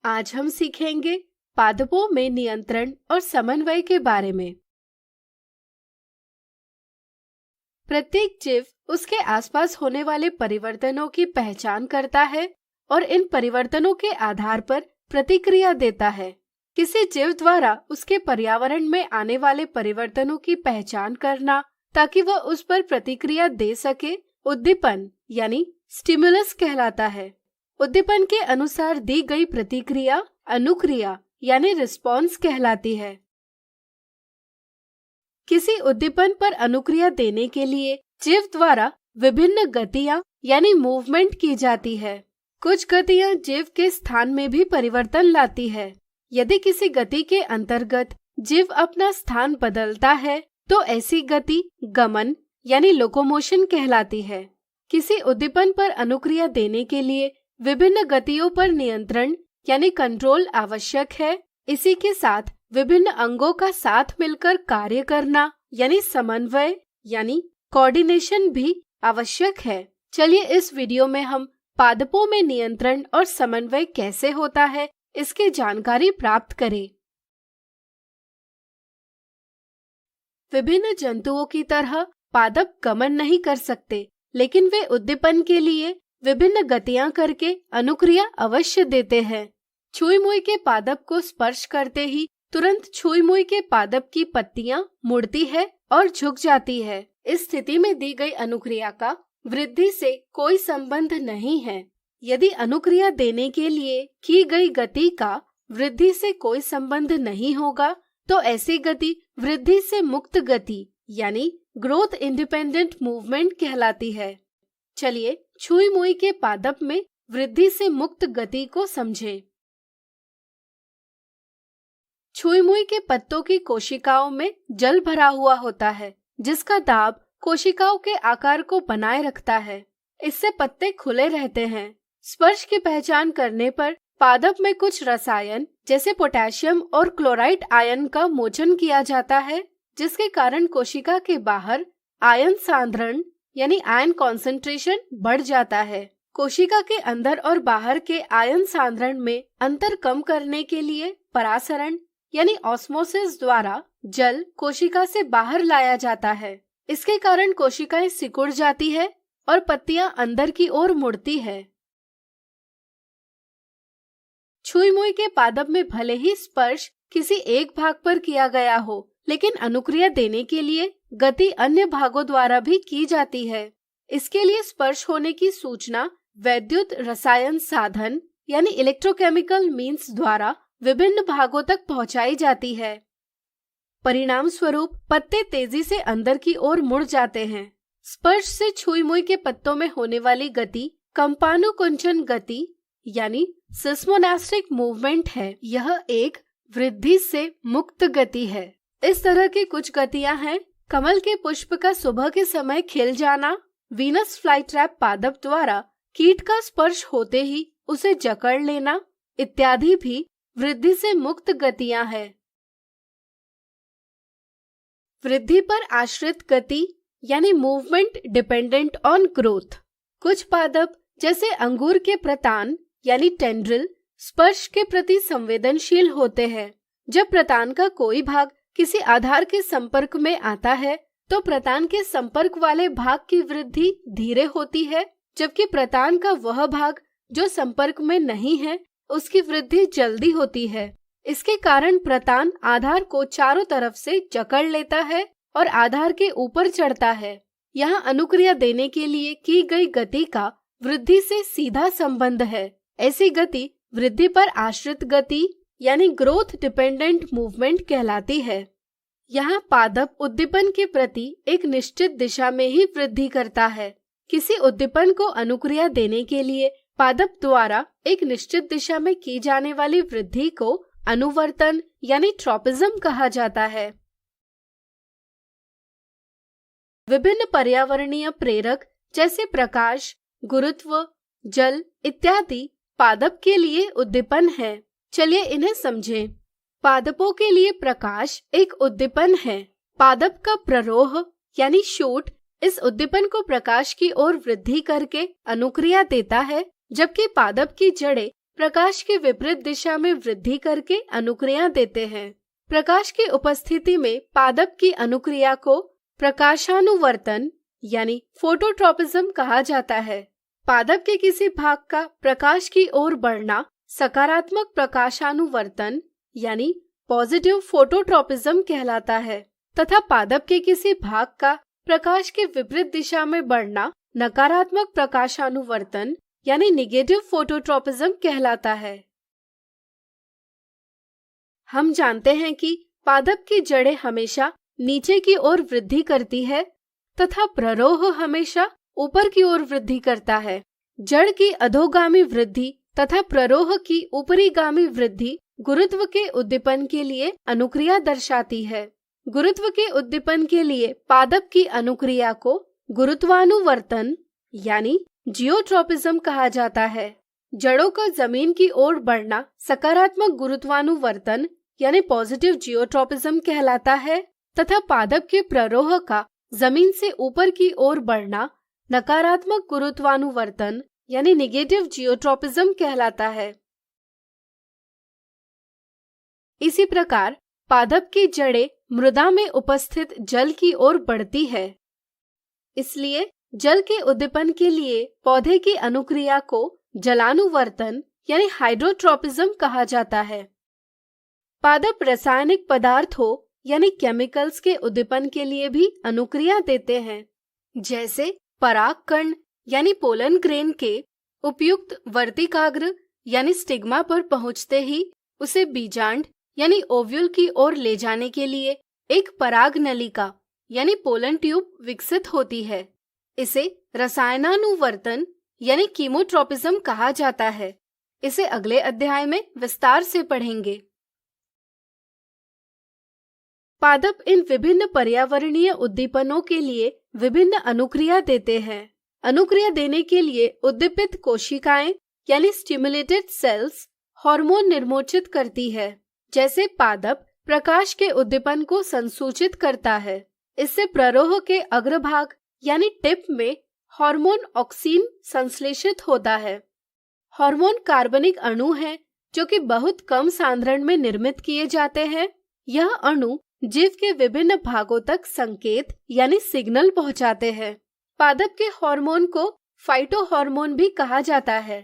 आज हम सीखेंगे पादपों में नियंत्रण और समन्वय के बारे में। प्रत्येक जीव उसके आसपास होने वाले परिवर्तनों की पहचान करता है और इन परिवर्तनों के आधार पर प्रतिक्रिया देता है। किसी जीव द्वारा उसके पर्यावरण में आने वाले परिवर्तनों की पहचान करना ताकि वह उस पर प्रतिक्रिया दे सके उद्दीपन यानी स्टिमुलस कहलाता है। उद्दीपन के अनुसार दी गई प्रतिक्रिया अनुक्रिया यानी रिस्पॉन्स कहलाती है। किसी उद्दीपन पर अनुक्रिया देने के लिए जीव द्वारा विभिन्न गतियां यानी मूवमेंट की जाती है। कुछ गतियां जीव के स्थान में भी परिवर्तन लाती है। यदि किसी गति के अंतर्गत जीव अपना स्थान बदलता है तो ऐसी गति गमन यानी लोकोमोशन कहलाती है। किसी उद्दीपन पर अनुक्रिया देने के लिए विभिन्न गतियों पर नियंत्रण यानी कंट्रोल आवश्यक है। इसी के साथ विभिन्न अंगों का साथ मिलकर कार्य करना यानी समन्वय यानी कोऑर्डिनेशन भी आवश्यक है। चलिए इस वीडियो में हम पादपों में नियंत्रण और समन्वय कैसे होता है इसकी जानकारी प्राप्त करें। विभिन्न जंतुओं की तरह पादप गमन नहीं कर सकते, लेकिन वे उद्दीपन के लिए विभिन्न गतियां करके अनुक्रिया अवश्य देते हैं। छुई मुई के पादप को स्पर्श करते ही तुरंत छुई मुई के पादप की पत्तियां मुड़ती है और झुक जाती है। इस स्थिति में दी गई अनुक्रिया का वृद्धि से कोई संबंध नहीं है। यदि अनुक्रिया देने के लिए की गई गति का वृद्धि से कोई संबंध नहीं होगा तो ऐसी गति वृद्धि से मुक्त गति यानी ग्रोथ इंडिपेंडेंट मूवमेंट कहलाती है। चलिए छुई मुई के पादप में वृद्धि से मुक्त गति को समझें। छुई मुई के पत्तों की कोशिकाओं में जल भरा हुआ होता है, जिसका दाब कोशिकाओं के आकार को बनाए रखता है। इससे पत्ते खुले रहते हैं। स्पर्श की पहचान करने पर पादप में कुछ रसायन जैसे पोटेशियम और क्लोराइड आयन का मोचन किया जाता है, जिसके कारण कोशिका के बाहर आयन सांद्रण यानी आयन कॉन्सेंट्रेशन बढ़ जाता है। कोशिका के अंदर और बाहर के आयन सांद्रण में अंतर कम करने के लिए परासरण यानी ऑस्मोसिस द्वारा जल कोशिका से बाहर लाया जाता है। इसके कारण कोशिकाएं सिकुड़ जाती है और पत्तियां अंदर की ओर मुड़ती है। छुई मुई के पादप में भले ही स्पर्श किसी एक भाग पर किया गया हो, लेकिन अनुक्रिया देने के लिए गति अन्य भागों द्वारा भी की जाती है। इसके लिए स्पर्श होने की सूचना वैद्युत रसायन साधन यानी इलेक्ट्रोकेमिकल मीन्स द्वारा विभिन्न भागों तक पहुंचाई जाती है। परिणाम स्वरूप पत्ते तेजी से अंदर की ओर मुड़ जाते हैं। स्पर्श से छुई मुई के पत्तों में होने वाली गति कंपानुकुंचन गति यानी सिस्मोनास्टिक मूवमेंट है। यह एक वृद्धि से मुक्त गति है। इस तरह की कुछ गतियां हैं कमल के पुष्प का सुबह के समय खिल जाना, वीनस फ्लाईट्रैप पादप द्वारा कीट का स्पर्श होते ही उसे जकड़ लेना इत्यादि भी वृद्धि से मुक्त गतियां हैं। वृद्धि पर आश्रित गति यानी मूवमेंट डिपेंडेंट ऑन ग्रोथ। कुछ पादप जैसे अंगूर के प्रतान यानी टेंड्रिल स्पर्श के प्रति संवेदनशील होते हैं। जब प्रतान का कोई भाग किसी आधार के संपर्क में आता है तो प्रतान के संपर्क वाले भाग की वृद्धि धीरे होती है, जबकि प्रतान का वह भाग जो संपर्क में नहीं है उसकी वृद्धि जल्दी होती है। इसके कारण प्रतान आधार को चारों तरफ से जकड़ लेता है और आधार के ऊपर चढ़ता है। यहाँ अनुक्रिया देने के लिए की गई गति का वृद्धि से सीधा संबंध है। ऐसी गति वृद्धि पर आश्रित गति यानी ग्रोथ डिपेंडेंट मूवमेंट कहलाती है। यहाँ पादप उद्दीपन के प्रति एक निश्चित दिशा में ही वृद्धि करता है। किसी उद्दीपन को अनुक्रिया देने के लिए पादप द्वारा एक निश्चित दिशा में की जाने वाली वृद्धि को अनुवर्तन यानी ट्रॉपिज्म कहा जाता है। विभिन्न पर्यावरणीय प्रेरक जैसे प्रकाश, गुरुत्व, जल इत्यादि पादप के लिए उद्दीपन है। चलिए इन्हें समझें। पादपों के लिए प्रकाश एक उद्दीपन है। पादप का प्ररोह यानी शूट इस उद्दीपन को प्रकाश की ओर वृद्धि करके अनुक्रिया देता है, जबकि पादप की जड़ें प्रकाश की विपरीत दिशा में वृद्धि करके अनुक्रिया देते हैं। प्रकाश की उपस्थिति में पादप की अनुक्रिया को प्रकाशानुवर्तन यानी फोटोट्रॉपिज्म कहा जाता है। पादप के किसी भाग का प्रकाश की ओर बढ़ना सकारात्मक प्रकाशानुवर्तन यानी पॉजिटिव फोटोट्रॉपिज्म कहलाता है तथा पादप के किसी भाग का प्रकाश के विपरीत दिशा में बढ़ना नकारात्मक प्रकाशानुवर्तन यानी निगेटिव फोटोट्रॉपिज्म कहलाता है। हम जानते हैं कि पादप की जड़ें हमेशा नीचे की ओर वृद्धि करती है तथा प्ररोह हमेशा ऊपर की ओर वृद्धि करता है। जड़ की अधोगामी वृद्धि तथा प्ररोह की ऊपरीगामी वृद्धि गुरुत्व के उद्दीपन के लिए अनुक्रिया दर्शाती है। गुरुत्व के उद्दीपन के लिए पादप की अनुक्रिया को गुरुत्वानुवर्तन यानी जियोट्रॉपिज्म कहा जाता है। जड़ों का जमीन की ओर बढ़ना सकारात्मक गुरुत्वानुवर्तन यानी पॉजिटिव जियोट्रॉपिज्म कहलाता है तथा पादप के प्ररोह का जमीन से ऊपर की ओर बढ़ना नकारात्मक गुरुत्वानुवर्तन यानी निगेटिव जियोट्रॉपिज्म कहलाता है। इसी प्रकार पादप की जड़ें मृदा में उपस्थित जल की ओर बढ़ती है। इसलिए जल के उद्दीपन के लिए पौधे की अनुक्रिया को जलानुवर्तन यानी हाइड्रोट्रॉपिज्म कहा जाता है। पादप रासायनिक पदार्थों यानी केमिकल्स के उद्दीपन के लिए भी अनुक्रिया देते हैं, जैसे परागकण यानी पोलन ग्रेन के उपयुक्त वर्तिकाग्र यानी स्टिग्मा पर पहुंचते ही उसे बीजांड यानी ओव्यूल की ओर ले जाने के लिए एक पराग नलिका यानी पोलन ट्यूब विकसित होती है। इसे रसायनानुवर्तन यानी कीमोट्रॉपिज्म कहा जाता है। इसे अगले अध्याय में विस्तार से पढ़ेंगे। पादप इन विभिन्न पर्यावरणीय उद्दीपनों के लिए विभिन्न अनुक्रिया देते हैं। अनुक्रिया देने के लिए उद्दीपित कोशिकाएं यानी स्टिमुलेटेड सेल्स हार्मोन निर्मोचित करती है। जैसे पादप प्रकाश के उद्दीपन को संसूचित करता है। इससे प्ररोह के अग्रभाग यानी टिप में हार्मोन ऑक्सीन संश्लेषित होता है। हार्मोन कार्बनिक अणु हैं जो कि बहुत कम सांद्रण में निर्मित किए जाते हैं। यह अणु जीव के विभिन्न भागों तक संकेत यानी सिग्नल पहुंचाते हैं। पादप के हार्मोन को फाइटोहार्मोन भी कहा जाता है।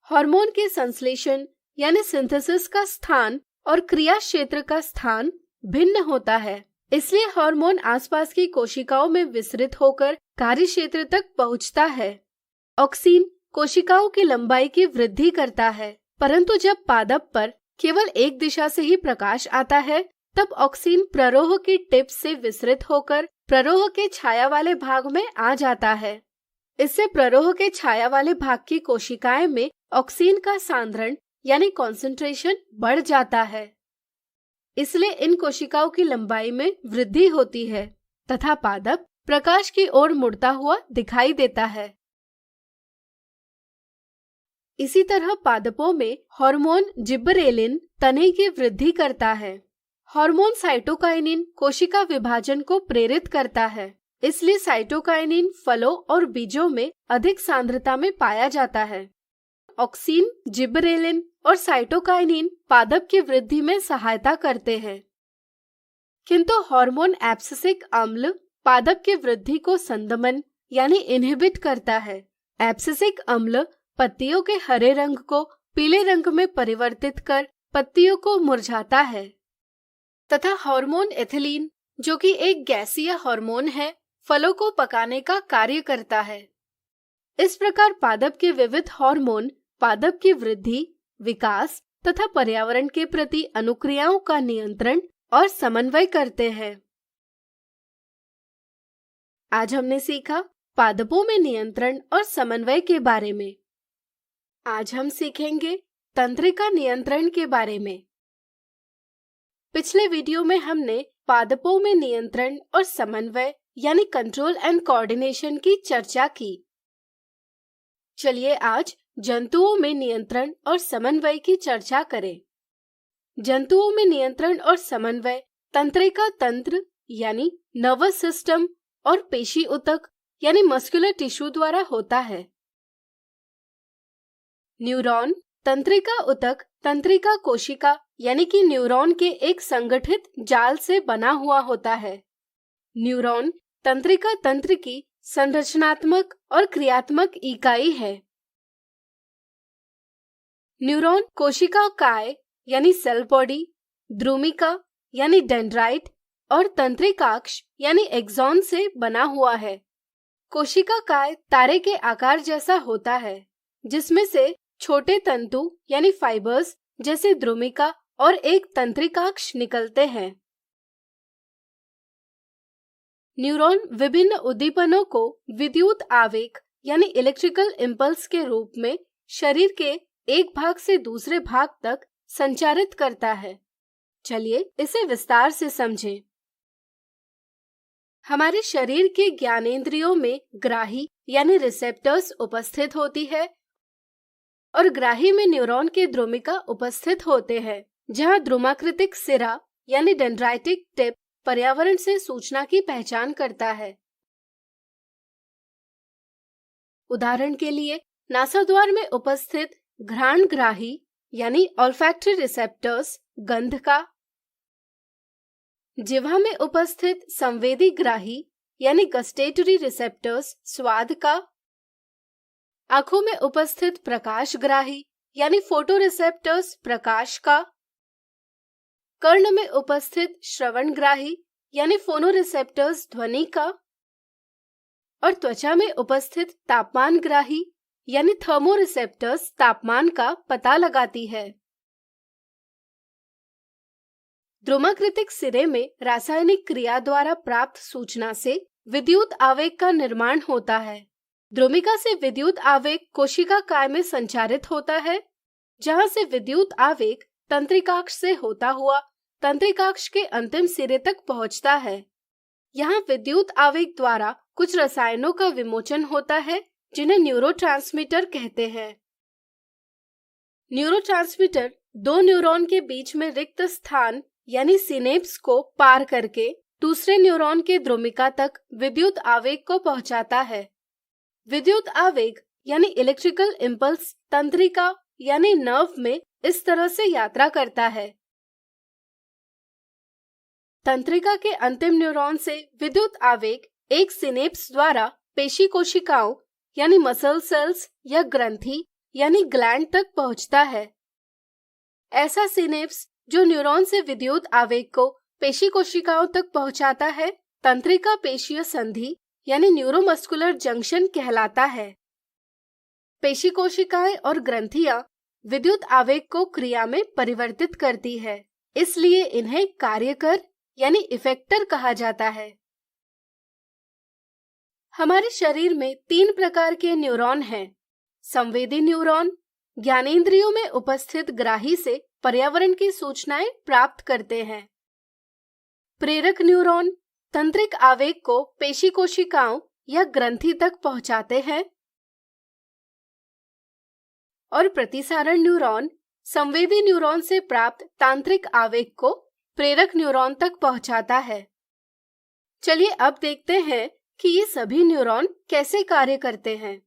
हार्मोन के संश्लेषण यानी सिंथेसिस का स्थान और क्रिया क्षेत्र का स्थान भिन्न होता है। इसलिए हार्मोन आसपास की कोशिकाओं में विसरित होकर कार्य क्षेत्र तक पहुंचता है। ऑक्सीन कोशिकाओं की लंबाई की वृद्धि करता है, परंतु जब पादप पर केवल एक दिशा से ही प्रकाश आता है तब ऑक्सीन प्ररोह की टिप से विसरित होकर प्ररोह के छाया वाले भाग में आ जाता है। इससे प्ररोह के छाया वाले भाग की कोशिकाएं में ऑक्सीन का सांद्रण यानी कॉन्सेंट्रेशन बढ़ जाता है। इसलिए इन कोशिकाओं की लंबाई में वृद्धि होती है तथा पादप प्रकाश की ओर मुड़ता हुआ दिखाई देता है। इसी तरह पादपों में हार्मोन जिब्बरेलिन तने की वृद्धि करता है। हार्मोन साइटोकाइनिन कोशिका विभाजन को प्रेरित करता है। इसलिए साइटोकाइनिन फलों और बीजों में अधिक सांद्रता में पाया जाता है। ऑक्सीन, जिब्बरेलिन और साइटोकाइनिन पादप की वृद्धि में सहायता करते हैं, किंतु हार्मोन एब्सिसिक अम्ल पादप की वृद्धि को संदमन यानी इनहिबिट करता है। एब्सिसिक अम्ल पत्तियों के हरे रंग को पीले रंग में परिवर्तित कर पत्तियों को मुरझाता है तथा हार्मोन एथिलीन जो कि एक गैसीय हार्मोन है, फलों को पकाने का कार्य करता है। इस प्रकार पादप के विविध हार्मोन पादप की वृद्धि, विकास तथा पर्यावरण के प्रति अनुक्रियाओं का नियंत्रण और समन्वय करते हैं। आज हमने सीखा पादपों में नियंत्रण और समन्वय के बारे में। आज हम सीखेंगे तंत्रिका नियंत्रण के बारे में। पिछले वीडियो में हमने पादपों में नियंत्रण और समन्वय यानी कंट्रोल एंड कोऑर्डिनेशन की चर्चा की। चलिए आज जंतुओं में नियंत्रण और समन्वय की चर्चा करें। जंतुओं में नियंत्रण और समन्वय तंत्रिका तंत्र यानी नर्वस सिस्टम और पेशी ऊतक यानी मस्कुलर टिश्यू द्वारा होता है। न्यूरॉन, तंत्रिका ऊतक तंत्रिका कोशिका यानी कि न्यूरॉन के एक संगठित जाल से बना हुआ होता है। न्यूरॉन तंत्रिका तंत्र की संरचनात्मक और क्रियात्मक इकाई है। न्यूरॉन कोशिका काय यानी सेल बॉडी, द्रुमिका यानी डेंड्राइट और तंत्रिकाक्ष यानी एक्सॉन से बना हुआ है। कोशिका काय तारे के आकार जैसा होता है, जिसमें से छोटे तंतु यानी फाइबर्स जैसे द्रुमिका और एक तंत्रिकाक्ष निकलते हैं। न्यूरॉन विभिन्न उद्दीपनों को विद्युत आवेग यानी इलेक्ट्रिकल इम्पल्स के रूप में शरीर के एक भाग से दूसरे भाग तक संचारित करता है। चलिए इसे विस्तार से समझें। हमारे शरीर के ज्ञानेंद्रियों में ग्राही यानी रिसेप्टर्स उपस्थित होती है और ग्राही में न्यूरॉन के द्रुमिका उपस्थित होते हैं, जहां द्रुमाकृतिक सिरा यानी डेंड्राइटिक टिप पर्यावरण से सूचना की पहचान करता है। उदाहरण के लिए नासाद्वार में उपस्थित घ्राणग्राही यानी ऑल्फैक्टरी रिसेप्टर्स गंध का, जिह्वा में उपस्थित संवेदी ग्राही यानी गस्टेटरी रिसेप्टर्स स्वाद का, आंखों में उपस्थित प्रकाशग्राही यानी फोटो रिसेप्टर्स प्रकाश का, कर्ण में उपस्थित श्रवणग्राही यानी फोनो रिसेप्टर्स ध्वनि का और त्वचा में उपस्थित तापमानग्राही यानी थर्मो रिसेप्टर्स तापमान का पता लगाती है। द्रुमाकृतिक सिरे में रासायनिक क्रिया द्वारा प्राप्त सूचना से विद्युत आवेग का निर्माण होता है। द्रुमिका से विद्युत आवेग कोशिका काय में संचारित होता है, जहां से विद्युत आवेग तंत्रिकाक्ष से होता हुआ तंत्रिकाक्ष के अंतिम सिरे तक पहुंचता है। यहाँ विद्युत आवेग द्वारा कुछ रसायनों का विमोचन होता है, जिन्हें न्यूरोट्रांसमीटर कहते हैं। न्यूरोट्रांसमीटर दो न्यूरॉन के बीच में रिक्त स्थान यानी सिनेप्स को पार करके दूसरे न्यूरॉन के द्रुमिका तक विद्युत आवेग को पहुंचाता है। विद्युत आवेग यानी इलेक्ट्रिकल इम्पल्स तंत्रिका यानी नर्व में इस तरह से यात्रा करता है। तंत्रिका के अंतिम न्यूरॉन से विद्युत आवेग एक सिनेप्स द्वारा पेशी कोशिकाओं यानी मसल सेल्स या ग्रंथि यानी ग्लैंड तक पहुंचता है। ऐसा सिनेप्स जो न्यूरॉन से विद्युत आवेग को पेशी कोशिकाओं तक पहुंचाता है, तंत्रिका पेशीय संधि यानी न्यूरोमस्कुलर जंक्शन कहलाता है। पेशी कोशिकाएं और ग्रंथियां विद्युत आवेग को क्रिया में परिवर्तित करती है, इसलिए इन्हें कार्यकर यानी इफेक्टर कहा जाता है। हमारे शरीर में 3 प्रकार के न्यूरॉन हैं। संवेदी न्यूरॉन ज्ञानेंद्रियों में उपस्थित ग्राही से पर्यावरण की सूचनाएं प्राप्त करते हैं। प्रेरक न्यूरॉन तंत्रिक आवेग को पेशी कोशिकाओं या ग्रंथि तक पहुंचाते हैं और प्रतिसारण न्यूरॉन संवेदी न्यूरॉन से प्राप्त तांत्रिक आवेग को प्रेरक न्यूरॉन तक पहुंचाता है। चलिए अब देखते हैं कि ये सभी न्यूरॉन कैसे कार्य करते हैं।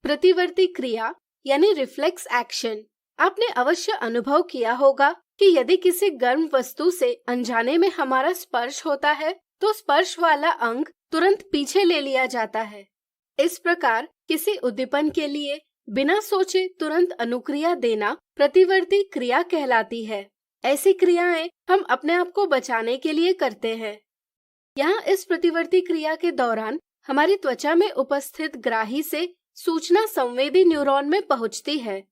प्रतिवर्ती क्रिया यानी रिफ्लेक्स एक्शन। आपने अवश्य अनुभव किया होगा कि यदि किसी गर्म वस्तु से अनजाने में हमारा स्पर्श होता है तो स्पर्श वाला अंग तुरंत पीछे ले लिया जाता है। इस प्रकार किसी उद्दीपन के लिए बिना सोचे तुरंत अनुक्रिया देना प्रतिवर्ती क्रिया कहलाती है। ऐसी क्रियाएं हम अपने आप को बचाने के लिए करते हैं। यहाँ इस प्रतिवर्ती क्रिया के दौरान हमारी त्वचा में उपस्थित ग्राही से सूचना संवेदी न्यूरॉन में पहुंचती है।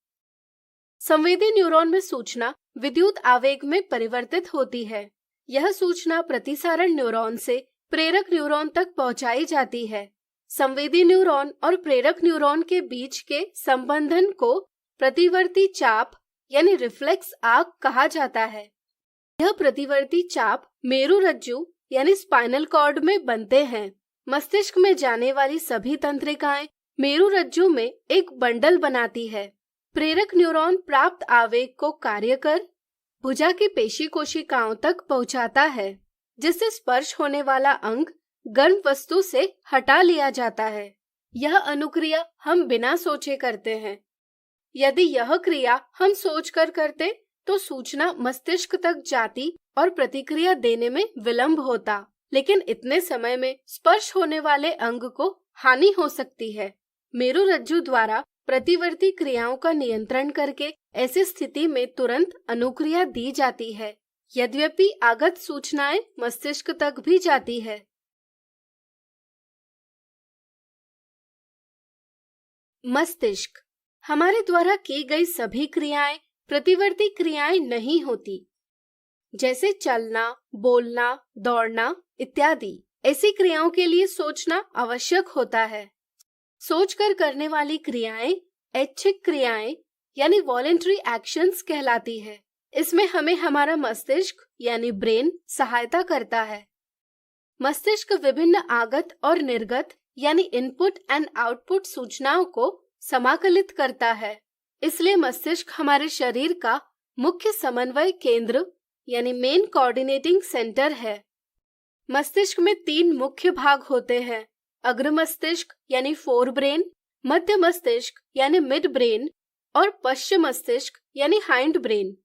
संवेदी न्यूरॉन में सूचना विद्युत आवेग में परिवर्तित होती है। यह सूचना प्रतिसारण न्यूरॉन से प्रेरक न्यूरॉन तक पहुंचाई जाती है। संवेदी न्यूरॉन और प्रेरक न्यूरॉन के बीच के संबंधन को प्रतिवर्ती चाप यानी रिफ्लेक्स आर्क कहा जाता है। यह प्रतिवर्ती चाप मेरुरज्जु यानी स्पाइनल कॉर्ड में बनते हैं। मस्तिष्क में जाने वाली सभी तंत्रिकाएं मेरुरज्जु में एक बंडल बनाती है। प्रेरक न्यूरॉन प्राप्त आवेग को कार्य कर भुजा की पेशी कोशिकाओं तक पहुंचाता है, जिससे स्पर्श होने वाला अंग गर्म वस्तु से हटा लिया जाता है। यह अनुक्रिया हम बिना सोचे करते हैं। यदि यह क्रिया हम सोचकर करते तो सूचना मस्तिष्क तक जाती और प्रतिक्रिया देने में विलंब होता, लेकिन इतने समय में स्पर्श होने वाले अंग को हानि हो सकती है। मेरुरज्जु द्वारा प्रतिवर्ती क्रियाओं का नियंत्रण करके ऐसी स्थिति में तुरंत अनुक्रिया दी जाती है, यद्यपि आगत सूचनाएं मस्तिष्क तक भी जाती है। मस्तिष्क। हमारे द्वारा की गई सभी क्रियाएं प्रतिवर्ती क्रियाएं नहीं होती, जैसे चलना, बोलना, दौड़ना इत्यादि। ऐसी क्रियाओं के लिए सोचना आवश्यक होता है। सोचकर करने वाली क्रियाएं ऐच्छिक क्रियाएं यानी वॉलेंटरी एक्शंस कहलाती है। इसमें हमें हमारा मस्तिष्क यानी ब्रेन सहायता करता है। मस्तिष्क विभिन्न आगत और निर्गत यानी इनपुट एंड आउटपुट सूचनाओं को समाकलित करता है। इसलिए मस्तिष्क हमारे शरीर का मुख्य समन्वय केंद्र यानी मेन कोऑर्डिनेटिंग सेंटर है। मस्तिष्क में 3 मुख्य भाग होते हैं: अग्र मस्तिष्क यानी फोर ब्रेन, मध्य मस्तिष्क यानी मिड ब्रेन और पश्चिम मस्तिष्क यानी हाइंड ब्रेन।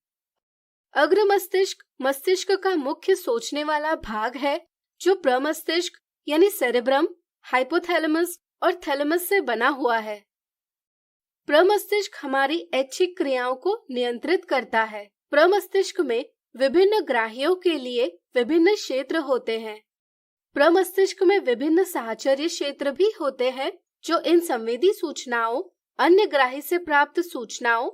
अग्र मस्तिष्क मस्तिष्क का मुख्य सोचने वाला भाग है, जो प्रमस्तिष्क यानी सेरेब्रम, हाइपोथैलेमस और थैलेमस से बना हुआ है। प्रमस्तिष्क हमारी ऐच्छिक क्रियाओं को नियंत्रित करता है। प्रमस्तिष्क में विभिन्न ग्राहियों के लिए विभिन्न क्षेत्र होते हैं। प्रमस्तिष्क में विभिन्न साहचर्य क्षेत्र भी होते हैं, जो इन संवेदी सूचनाओं, अन्य ग्राही से प्राप्त सूचनाओं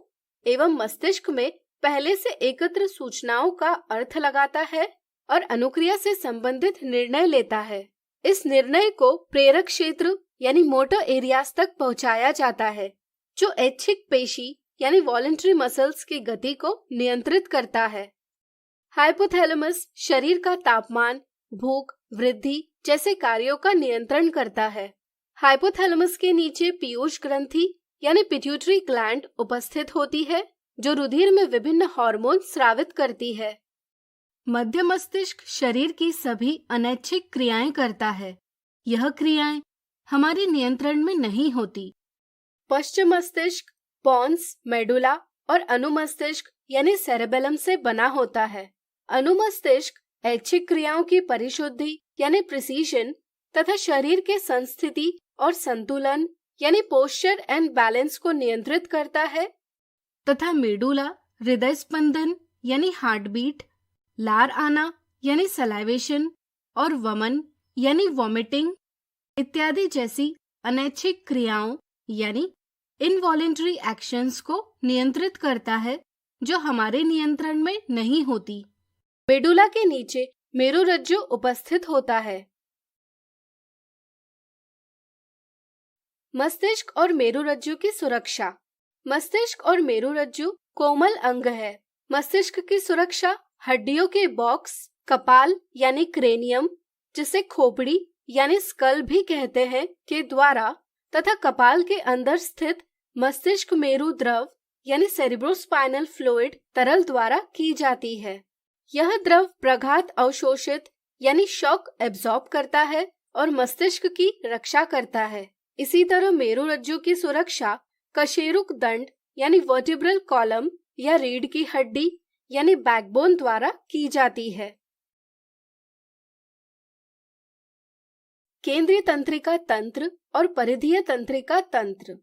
एवं मस्तिष्क में पहले से एकत्र सूचनाओं का अर्थ लगाता है और अनुक्रिया से संबंधित निर्णय लेता है। इस निर्णय को प्रेरक क्षेत्र यानी मोटर एरियाज तक पहुंचाया जाता है, जो ऐच्छिक पेशी यानी वॉलेंटरी मसल्स की गति को नियंत्रित करता है। हाइपोथैलेमस शरीर का तापमान, भूख, वृद्धि जैसे कार्यों का नियंत्रण करता है। हाइपोथैलेमस के नीचे पीयूष ग्रंथि यानी पिट्यूटरी ग्लैंड उपस्थित होती है, जो रुधिर में विभिन्न हार्मोन स्रावित करती है। मध्य मस्तिष्क शरीर की सभी अनैच्छिक क्रियाएं करता है। यह क्रियाएं हमारे नियंत्रण में नहीं होती। पश्चिम मस्तिष्क पॉन्स, मेडुला और अनुमस्तिष्क यानी सेरेबेलम से बना होता है। अनुमस्तिष्क ऐच्छिक क्रियाओं की परिशुद्धि यानी प्रिसीजन तथा शरीर के संस्थिति और संतुलन यानी पोस्चर एंड बैलेंस को नियंत्रित करता है, तथा मेडुला हृदय स्पंदन यानी हार्ट बीट, लार आना यानी सलाइवेशन और वमन यानी वॉमिटिंग इत्यादि जैसी अनैच्छिक क्रियाओं यानी इनवॉलेंटरी एक्शंस को नियंत्रित करता है, जो हमारे नियंत्रण में नहीं होती। मेडुला के नीचे मेरुरज्जु उपस्थित होता है। मस्तिष्क और मेरुरज्जु की सुरक्षा। मस्तिष्क और मेरुरज्जु कोमल अंग है। मस्तिष्क की सुरक्षा हड्डियों के बॉक्स, कपाल यानी क्रेनियम, जिसे खोपड़ी यानी स्कल भी कहते हैं, के द्वारा तथा कपाल के अंदर स्थित मस्तिष्क मेरु द्रव यानी सेरिब्रोस्पाइनल फ्लूइड तरल द्वारा की जाती है। यह द्रव प्रघात अवशोषित यानी शॉक एब्जॉर्ब करता है और मस्तिष्क की रक्षा करता है। इसी तरह मेरुरज्जु की सुरक्षा कशेरुक दंड यानी वर्टिब्रल कॉलम या रीढ़ की हड्डी यानी बैकबोन द्वारा की जाती है। केंद्रीय तंत्रिका तंत्र और परिधीय तंत्रिका तंत्र।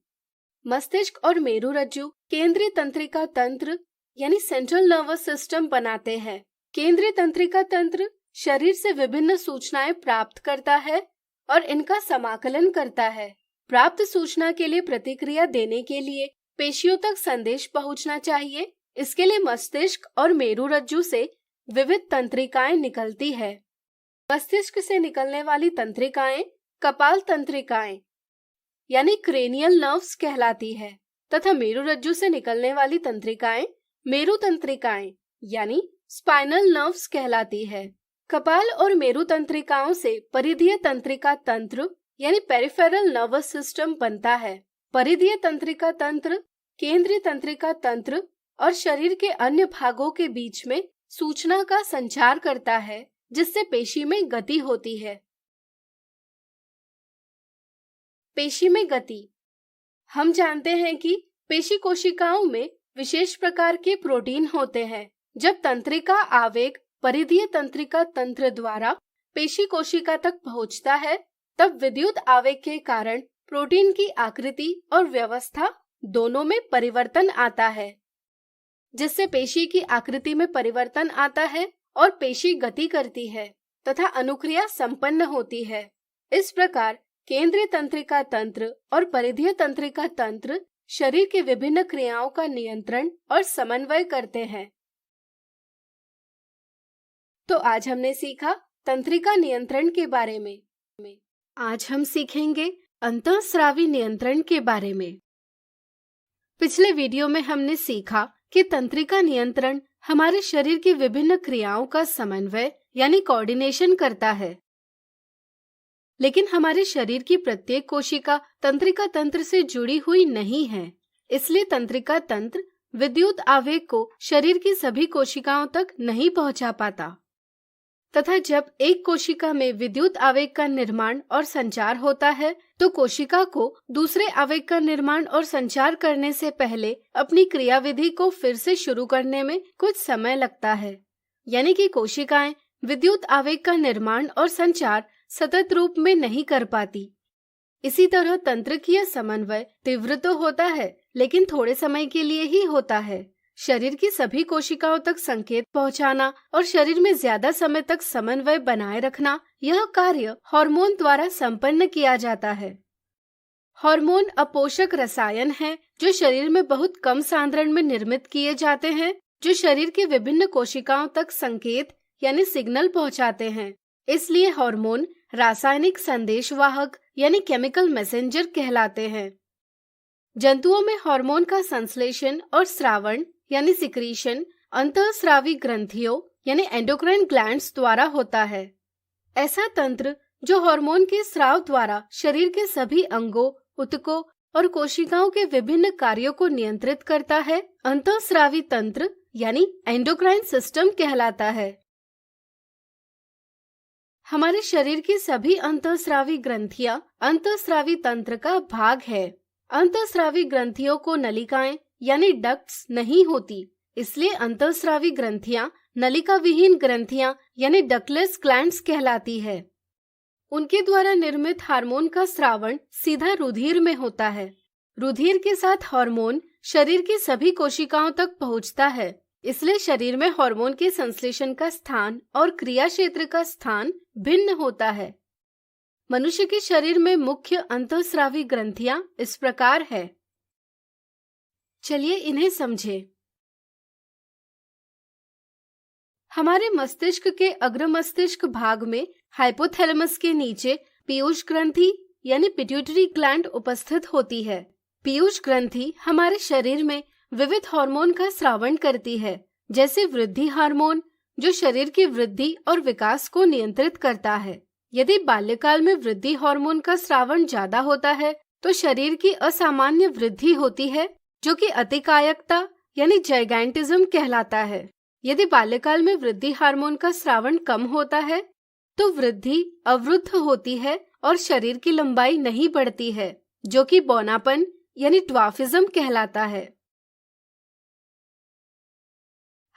मस्तिष्क और मेरुरज्जु केंद्रीय तंत्रिका तंत्र यानी सेंट्रल नर्वस सिस्टम बनाते हैं। केंद्रीय तंत्रिका तंत्र शरीर से विभिन्न सूचनाएं प्राप्त करता है और इनका समाकलन करता है। प्राप्त सूचना के लिए प्रतिक्रिया देने के लिए पेशियों तक संदेश पहुंचना चाहिए। इसके लिए मस्तिष्क और मेरुरज्जु से विविध तंत्रिकाएं निकलती है। मस्तिष्क से निकलने वाली तंत्रिकाएं कपाल तंत्रिकाएं यानी क्रेनियल नर्व्स कहलाती है, तथा मेरुरज्जु से निकलने वाली तंत्रिकाएं मेरु तंत्रिकाएं यानी स्पाइनल नर्व्स कहलाती है। कपाल और मेरु तंत्रिकाओं से परिधीय तंत्रिका तंत्र यानी पेरिफेरल नर्वस सिस्टम बनता है। परिधीय तंत्रिका तंत्र केंद्रीय तंत्रिका तंत्र और शरीर के अन्य भागों के बीच में सूचना का संचार करता है, जिससे पेशी में गति होती है। पेशी में गति। हम जानते हैं कि पेशी कोशिकाओं में विशेष प्रकार के प्रोटीन होते हैं। जब तंत्रिका आवेग परिधीय तंत्रिका तंत्र द्वारा पेशी कोशिका तक पहुंचता है, तब विद्युत आवेग के कारण प्रोटीन की आकृति और व्यवस्था दोनों में परिवर्तन आता है, जिससे पेशी की आकृति में परिवर्तन आता है और पेशी गति करती है तथा अनुक्रिया संपन्न होती है। इस प्रकार केंद्रीय तंत्रिका तंत्र और परिधीय तंत्रिका तंत्र शरीर के विभिन्न क्रियाओं का नियंत्रण और समन्वय करते हैं। तो आज हमने सीखा तंत्रिका नियंत्रण के बारे में। आज हम सीखेंगे अंतःस्रावी नियंत्रण के बारे में। पिछले वीडियो में हमने सीखा कि तंत्रिका नियंत्रण हमारे शरीर की विभिन्न क्रियाओं का समन्वय यानी कोऑर्डिनेशन करता है, लेकिन हमारे शरीर की प्रत्येक कोशिका तंत्रिका तंत्र से जुड़ी हुई नहीं है। इसलिए तंत्रिका तंत्र विद्युत आवेग को शरीर की सभी कोशिकाओं तक नहीं पहुंचा पाता तथा जब एक कोशिका में विद्युत आवेग का निर्माण और संचार होता है तो कोशिका को दूसरे आवेग का निर्माण और संचार करने से पहले अपनी क्रियाविधि को फिर से शुरू करने में कुछ समय लगता है। यानी कि कोशिकाएं विद्युत आवेग का निर्माण और संचार सतत रूप में नहीं कर पाती। इसी तरह तंत्रिकीय समन्वय तीव्र तो होता है, लेकिन थोड़े समय के लिए ही होता है। शरीर की सभी कोशिकाओं तक संकेत पहुंचाना और शरीर में ज्यादा समय तक समन्वय बनाए रखना, यह कार्य हार्मोन द्वारा संपन्न किया जाता है। हार्मोन अपोषक रसायन हैं जो शरीर में बहुत कम सांद्रण में निर्मित किए जाते हैं, जो शरीर की विभिन्न कोशिकाओं तक संकेत यानी सिग्नल पहुंचाते हैं। इसलिए हार्मोन रासायनिक संदेशवाहक यानी केमिकल मैसेंजर कहलाते हैं। जंतुओं में हार्मोन का संश्लेषण और स्रावण यानी सिक्रीशन अंतःस्रावी ग्रंथियों यानी एंडोक्राइन ग्लैंड्स द्वारा होता है। ऐसा तंत्र जो हार्मोन के स्राव द्वारा शरीर के सभी अंगों, ऊतकों और कोशिकाओं के विभिन्न कार्यों को नियंत्रित करता है, अंतःस्रावी तंत्र यानी एंडोक्राइन सिस्टम कहलाता है। हमारे शरीर की सभी अंतःस्रावी ग्रंथियां अंतःस्रावी तंत्र का भाग है। अंतःस्रावी ग्रंथियों को नलिकाएं यानी डक्ट्स नहीं होती, इसलिए अंतःस्रावी ग्रंथियां नलिका विहीन ग्रंथियां यानी डक्टलेस ग्लैंड्स कहलाती है। उनके द्वारा निर्मित हार्मोन का स्रावण सीधा रुधिर में होता है। रुधिर के साथ हार्मोन शरीर की सभी कोशिकाओं तक पहुंचता है, इसलिए शरीर में हार्मोन के संश्लेषण का स्थान और क्रिया क्षेत्र का स्थान भिन्न होता है। मनुष्य के शरीर में मुख्य अंतःस्रावी ग्रंथियां इस प्रकार है। चलिए इन्हें समझें। हमारे मस्तिष्क के अग्र मस्तिष्क भाग में हाइपोथैलेमस के नीचे पीयूष ग्रंथि यानी पिट्यूटरी ग्लैंड उपस्थित होती है। पीयूष ग्रंथि हमारे शरीर में विविध हार्मोन का स्रावण करती है, जैसे वृद्धि हार्मोन जो शरीर की वृद्धि और विकास को नियंत्रित करता है। यदि बाल्यकाल में वृद्धि हार्मोन का स्रावण ज्यादा होता है तो शरीर की असामान्य वृद्धि होती है, जो कि अतिकायकता यानी जाइगैंटिज्म कहलाता है। यदि बाल्यकाल में वृद्धि हार्मोन का स्रावण कम होता है तो वृद्धि अवरुद्ध होती है और शरीर की लंबाई नहीं बढ़ती है, जो कि बौनापन यानी ड्वार्फिज्म कहलाता है।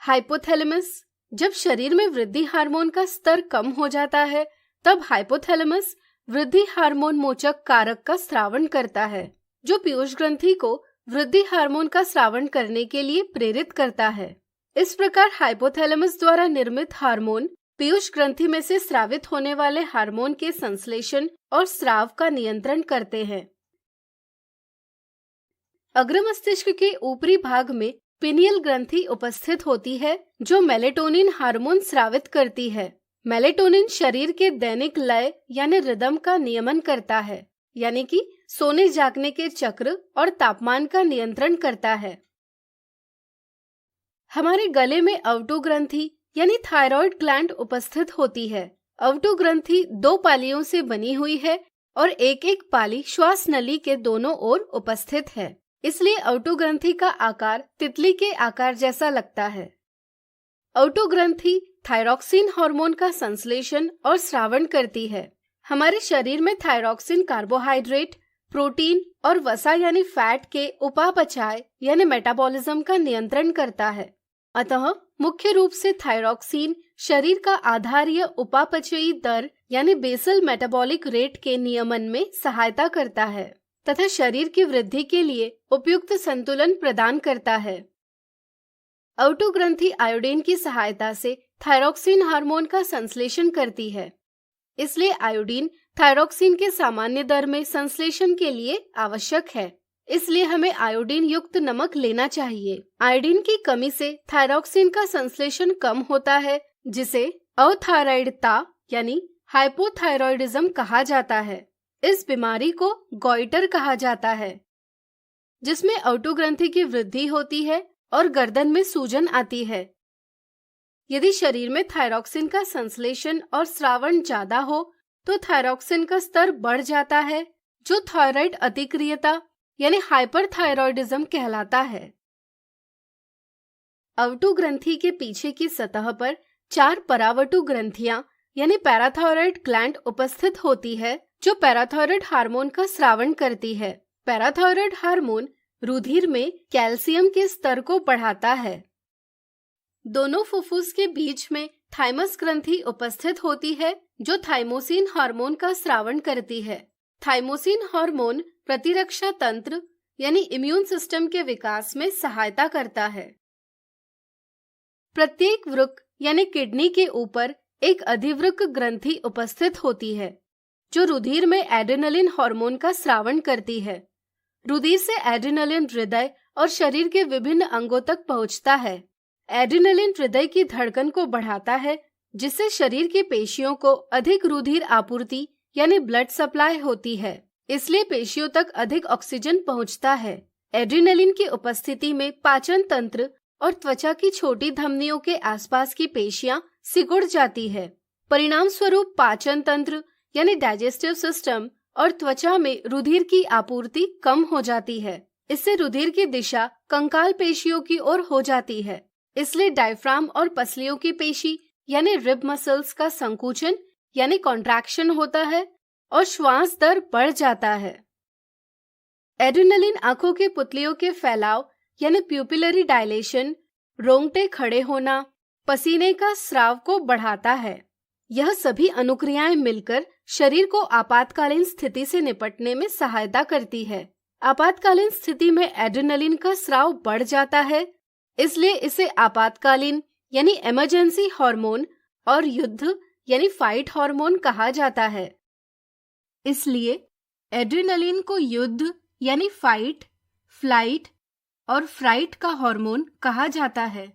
हाइपोथैलेमस जब शरीर में वृद्धि हार्मोन का स्तर कम हो जाता है, तब हाइपोथैलेमस वृद्धि हार्मोन मोचक कारक का स्रावण करता है, जो पीयूष ग्रंथि को वृद्धि हार्मोन का स्रावण करने के लिए प्रेरित करता है। इस प्रकार हाइपोथैलेमस द्वारा निर्मित हार्मोन पीयूष ग्रंथि में से स्रावित होने वाले हार्मोन के संश्लेषण और स्राव का नियंत्रण करते हैं। अग्र मस्तिष्क के ऊपरी भाग में पिनियल ग्रंथि उपस्थित होती है, जो मेलेटोनिन हार्मोन स्रावित करती है। मेलेटोनिन शरीर के दैनिक लय यानी रिदम का नियमन करता है, यानी कि सोने जागने के चक्र और तापमान का नियंत्रण करता है। हमारे गले में अवटु ग्रंथि यानी थायराइड ग्लैंड उपस्थित होती है। अवटु ग्रंथि 2 पालियों से बनी हुई है और एक एक पाली श्वास नली के दोनों ओर उपस्थित है, इसलिए अवटु ग्रंथि का आकार तितली के आकार जैसा लगता है। अवटु ग्रंथि थायरॉक्सिन हार्मोन का संश्लेषण और स्रावण करती है। हमारे शरीर में थायरॉक्सिन कार्बोहाइड्रेट, प्रोटीन और वसा यानी फैट के उपापचय यानी मेटाबॉलिज्म का नियंत्रण करता है। अतः मुख्य रूप से थायरॉक्सिन शरीर का आधारीय उपापचयी दर यानी बेसल मेटाबॉलिक रेट के नियमन में सहायता करता है तथा शरीर की वृद्धि के लिए उपयुक्त संतुलन प्रदान करता है। अवटु ग्रंथि आयोडीन की सहायता से थायरॉक्सिन हार्मोन का संश्लेषण करती है, इसलिए आयोडीन थायरॉक्सिन के सामान्य दर में संश्लेषण के लिए आवश्यक है। इसलिए हमें आयोडीन युक्त नमक लेना चाहिए। आयोडीन की कमी से थायरॉक्सिन का संश्लेषण कम होता है, जिसे अथायरॉयडता यानी हाइपोथायरॉयडिज्म कहा जाता है। इस बीमारी को गॉइटर कहा जाता है, जिसमें अवटु ग्रंथि की वृद्धि होती है और गर्दन में सूजन आती है। यदि शरीर में थायरॉक्सिन का संश्लेषण और स्रावण ज्यादा हो तो थायरॉक्सिन का स्तर बढ़ जाता है, जो थायराइड अतिक्रियता यानी हाइपरथायरॉयडिज्म कहलाता है। अवटु ग्रंथि के पीछे की सतह पर 4 परावटु ग्रंथियां यानी पैराथायरॉयड ग्लैंड उपस्थित होती है, जो पैराथायरॉयड हार्मोन का स्रावण करती है। पैराथायरॉयड हार्मोन रुधिर में कैल्शियम के स्तर को बढ़ाता है। दोनों फुफ्फुस के बीच में थाइमस ग्रंथि उपस्थित होती है, जो थाइमोसिन हार्मोन का स्रावण करती है। थाइमोसिन हार्मोन प्रतिरक्षा तंत्र यानी इम्यून सिस्टम के विकास में सहायता करता है। प्रत्येक वृक्क यानी किडनी के ऊपर एक अधिवृक्क ग्रंथि उपस्थित होती है, जो रुधिर में एड्रेनलिन हार्मोन का स्रावण करती है। रुधिर से एड्रेनलिन हृदय और शरीर के विभिन्न अंगों तक पहुंचता है। एड्रेनलिन हृदय की धड़कन को बढ़ाता है, जिससे शरीर की पेशियों को अधिक रुधिर आपूर्ति यानी ब्लड सप्लाई होती है। इसलिए पेशियों तक अधिक ऑक्सीजन पहुंचता है। एड्रेनलिन की उपस्थिति में पाचन तंत्र और त्वचा की छोटी धमनियों के आसपास की पेशियां सिकुड़ जाती है। परिणाम स्वरूप पाचन तंत्र यानी डाइजेस्टिव सिस्टम और त्वचा में रुधिर की आपूर्ति कम हो जाती है। इससे रुधिर की दिशा कंकाल पेशियों की ओर हो जाती है। इसलिए डायफ्राम और पसलियों की पेशी यानी रिब मसल्स का संकुचन यानी कॉन्ट्रैक्शन होता है और श्वास दर बढ़ जाता है। एड्रेनलिन आंखों के पुतलियों के फैलाव यानी प्यूपिलरी डायलेशन, रोंगटे खड़े होना, पसीने का स्राव को बढ़ाता है। यह सभी अनुक्रियाएं मिलकर शरीर को आपातकालीन स्थिति से निपटने में सहायता करती है। आपातकालीन स्थिति में एड्रेनलिन का स्राव बढ़ जाता है, इसलिए इसे आपातकालीन यानी इमरजेंसी हार्मोन और युद्ध यानी फाइट हार्मोन कहा जाता है। इसलिए एड्रेनलिन को युद्ध यानी फाइट, फ्लाइट और फ्राइट का हार्मोन कहा जाता है।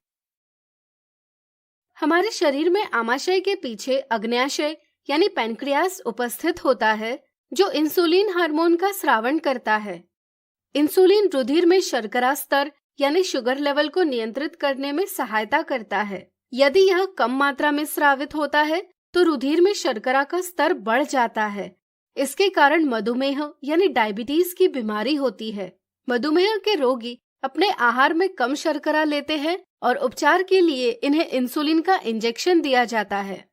हमारे शरीर में आमाशय के पीछे अग्न्याशय यानी पैनक्रियास उपस्थित होता है, जो इंसुलिन हार्मोन का स्रावण करता है। इंसुलिन रुधिर में शर्करा स्तर यानी शुगर लेवल को नियंत्रित करने में सहायता करता है। यदि यह कम मात्रा में स्रावित होता है तो रुधिर में शर्करा का स्तर बढ़ जाता है। इसके कारण मधुमेह यानी डायबिटीज की बीमारी होती है। मधुमेह के रोगी अपने आहार में कम शर्करा लेते हैं और उपचार के लिए इन्हें इंसुलिन का इंजेक्शन दिया जाता है।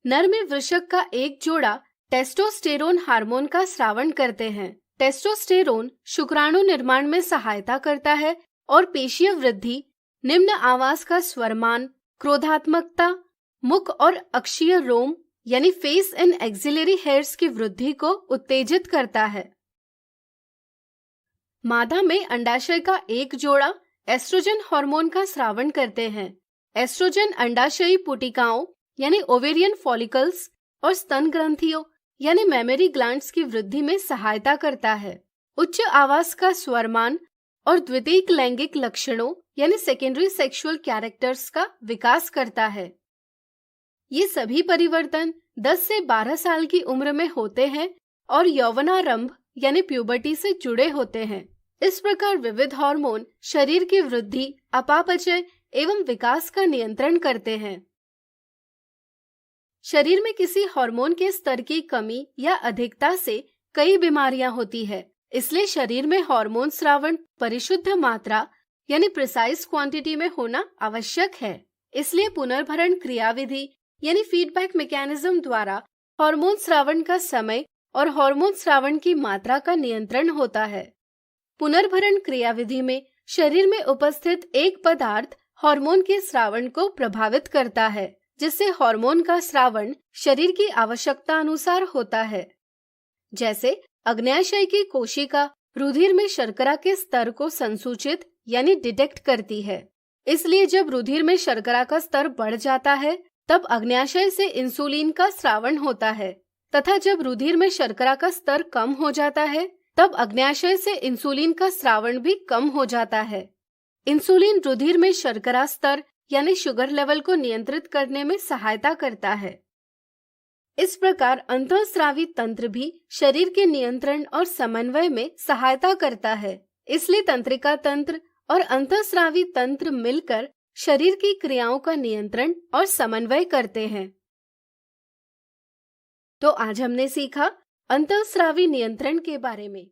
नर में वृषक का एक जोड़ा टेस्टोस्टेरोन हार्मोन का स्रावण करते हैं। टेस्टोस्टेरोन शुक्राणु निर्माण में सहायता करता है और पेशीय वृद्धि, निम्न आवाज का स्वरमान, क्रोधात्मकता, मुख और अक्षीय रोम यानी फेस एंड एक्सिलरी हेयर्स की वृद्धि को उत्तेजित करता है। मादा में अंडाशय का एक जोड़ा एस्ट्रोजन हार्मोन का स्रावण करते हैं। एस्ट्रोजन अंडाशयी पुटिकाओं यानी ओवेरियन फॉलिकल्स और स्तन ग्रंथियों यानी मेमरी ग्लैंड्स की वृद्धि में सहायता करता है। उच्च आवाज का स्वरमान और द्वितीयक लैंगिक लक्षणों यानी सेकेंडरी सेक्सुअल कैरेक्टर्स का विकास करता है। ये सभी परिवर्तन 10 से 12 साल की उम्र में होते हैं और यौवनारंभ यानी प्यूबर्टी से जुड़े होते हैं। इस प्रकार विविध हार्मोन शरीर की वृद्धि, अपापचय एवं विकास का नियंत्रण करते हैं। शरीर में किसी हार्मोन के स्तर की कमी या अधिकता से कई बीमारियां होती है। इसलिए शरीर में हार्मोन स्रावण परिशुद्ध मात्रा यानी प्रिसाइज क्वांटिटी में होना आवश्यक है। इसलिए पुनर्भरण क्रियाविधि यानी फीडबैक मैकेनिज्म द्वारा हार्मोन स्रावण का समय और हार्मोन स्रावन की मात्रा का नियंत्रण होता है। पुनर्भरण क्रियाविधि में शरीर में उपस्थित एक पदार्थ हार्मोन के स्रावन को प्रभावित करता है, जिससे हार्मोन का स्रावन शरीर की आवश्यकता अनुसार होता है। जैसे अग्न्याशय की कोशिका रुधिर में शर्करा के स्तर को संसूचित यानी डिटेक्ट करती है। इसलिए जब रुधिर में शर्करा का स्तर बढ़ जाता है तब अग्न्याशय से इंसुलिन का स्रावन होता है, तथा जब रुधिर में शर्करा का स्तर कम हो जाता है तब अग्न्याशय से इंसुलिन का स्रावन भी कम हो जाता है। इंसुलिन रुधिर में शर्करा स्तर यानी शुगर लेवल को नियंत्रित करने में सहायता करता है। इस प्रकार अंतःस्रावी तंत्र भी शरीर के नियंत्रण और समन्वय में सहायता करता है। इसलिए तंत्रिका तंत्र और अंतःस्रावी तंत्र मिलकर शरीर की क्रियाओं का नियंत्रण और समन्वय करते हैं। तो आज हमने सीखा अंतःस्रावी नियंत्रण के बारे में।